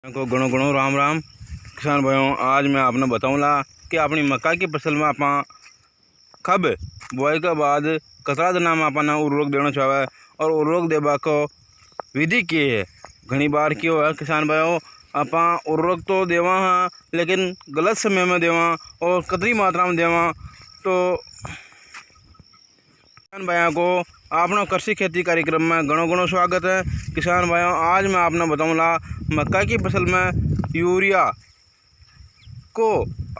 को गणों गणों राम राम किसान भाइयों। आज मैं आपने बताऊँगा कि अपनी मक्का की फसल में आप कब बुआई के बाद कतरा दिन में अपना उर्वरक देना चाहिए और उर्वरक देवा को विधि की है। घनी बार क्यों है किसान भाइयों, आप उर्वरक तो देवा हाँ लेकिन गलत समय में देवा और कतरी मात्रा में देवा। तो किसान भाइयों को आपना कृषि खेती कार्यक्रम में गणों गणों स्वागत है। किसान भाइयों, आज मैं आपने बताऊँगा मक्का की फसल में यूरिया को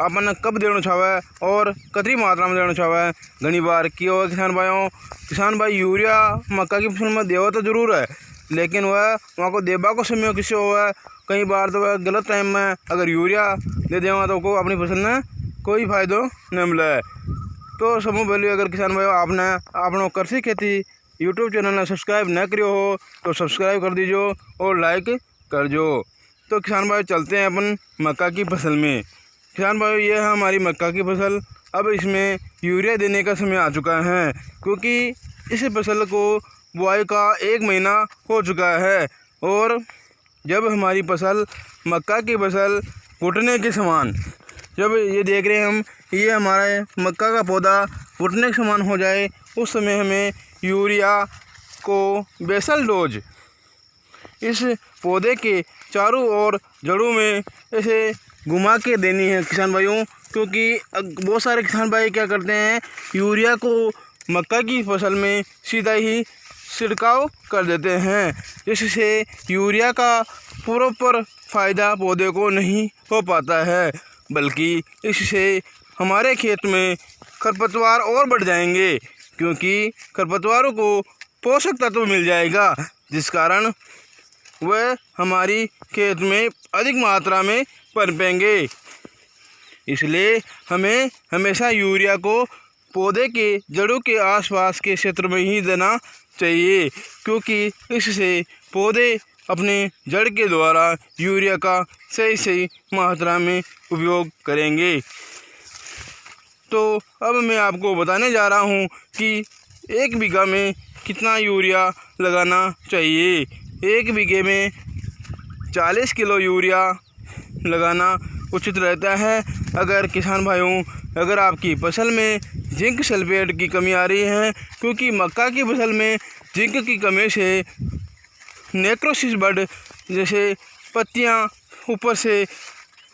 आपने कब देना चाहिए और कितनी मात्रा में देना चाहिए। घनी बार क्यों है किसान भाई यूरिया मक्का की फसल में देवा तो जरूर है, लेकिन वह वहाँ को देवा को समय किसी हुआ है। कई बार तो वह गलत टाइम में अगर यूरिया दे देवा तो को अपनी फसल में कोई फ़ायदा नहीं मिला है। तो समूह वैल्यू अगर किसान भाई आपने अपना कृषि खेती यूट्यूब चैनल ने सब्सक्राइब न करियो हो तो सब्सक्राइब कर दीजिए और लाइक कर दो। तो किसान भाई चलते हैं अपन मक्का की फसल में। किसान भाई ये है हमारी मक्का की फसल। अब इसमें यूरिया देने का समय आ चुका है, क्योंकि इस फसल को बुआई का 1 महीना हो चुका है और जब हमारी फसल मक्का की फसल फूटने के समान, जब ये देख रहे हैं हम ये हमारा मक्का का पौधा फूटने के समान हो जाए, उस समय हमें यूरिया को बेसल डोज इस पौधे के चारों ओर जड़ों में ऐसे घुमा के देनी है किसान भाइयों। क्योंकि बहुत सारे किसान भाई क्या करते हैं, यूरिया को मक्का की फसल में सीधा ही छिड़काव कर देते हैं, जिससे यूरिया का प्रॉपर फ़ायदा पौधे को नहीं हो पाता है, बल्कि इससे हमारे खेत में खरपतवार और बढ़ जाएंगे, क्योंकि खरपतवारों को पोषक तत्व मिल जाएगा, जिस कारण वह हमारी खेत में अधिक मात्रा में पनपेंगे। इसलिए हमें हमेशा यूरिया को पौधे के जड़ों के आसपास के क्षेत्र में ही देना चाहिए, क्योंकि इससे पौधे अपने जड़ के द्वारा यूरिया का सही मात्रा में उपयोग करेंगे। तो अब मैं आपको बताने जा रहा हूँ कि 1 बीघा में कितना यूरिया लगाना चाहिए। 1 बीघे में 40 किलो यूरिया लगाना उचित रहता है। अगर किसान भाइयों अगर आपकी फसल में जिंक सल्फेट की कमी आ रही है, क्योंकि मक्का की फसल में जिंक की कमी से नेक्रोसिस बर्ड जैसे पत्तियां ऊपर से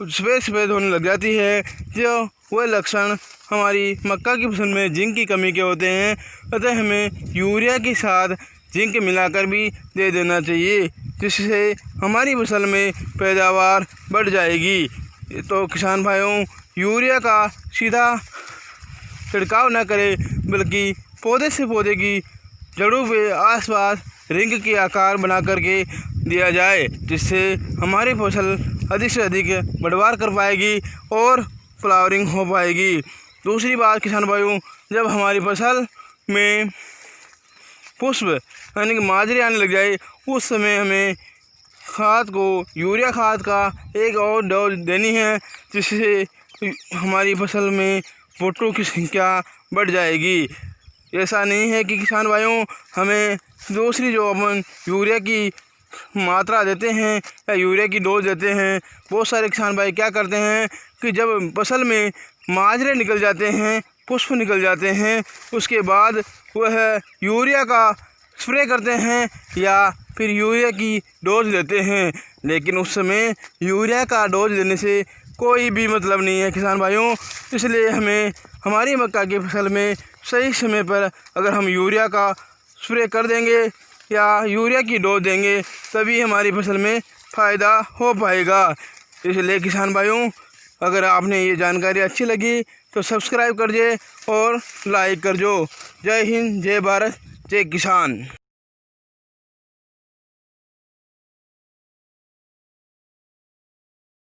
सफ़ेद होने लग जाती है, जो वह लक्षण हमारी मक्का की फसल में जिंक की कमी के होते हैं। अतः हमें यूरिया के साथ जिंक मिलाकर भी दे देना चाहिए, जिससे हमारी फसल में पैदावार बढ़ जाएगी। तो किसान भाइयों यूरिया का सीधा छिड़काव न करें, बल्कि पौधे से पौधे की जड़ों पे आसपास रिंग के आकार बना करके दिया जाए, जिससे हमारी फसल अधिक से अधिक बढ़वार कर पाएगी और फ्लावरिंग हो पाएगी। दूसरी बात किसान भाइयों, जब हमारी फसल में पुष्प यानी कि माजरे आने लग जाए, उस समय हमें खाद को यूरिया खाद का एक और डोज देनी है, जिससे हमारी फसल में पोटों की संख्या बढ़ जाएगी। ऐसा नहीं है कि किसान भाइयों हमें दूसरी जो अपन यूरिया की मात्रा देते हैं या यूरिया की डोज देते हैं, बहुत सारे किसान भाई क्या करते हैं कि जब फसल में माजरे निकल जाते हैं, पुष्प निकल जाते हैं, उसके बाद वह यूरिया का स्प्रे करते हैं या फिर यूरिया की डोज देते हैं, लेकिन उस समय यूरिया का डोज देने से कोई भी मतलब नहीं है किसान भाइयों। इसलिए हमें हमारी मक्का की फसल में सही समय पर अगर हम यूरिया का स्प्रे कर देंगे या यूरिया की डोज देंगे, तभी हमारी फसल में फ़ायदा हो पाएगा। इसलिए किसान भाइयों अगर आपने ये जानकारी अच्छी लगी तो सब्सक्राइब कर दीजिए और लाइक कर दो। जय हिंद, जय भारत, जय किसान।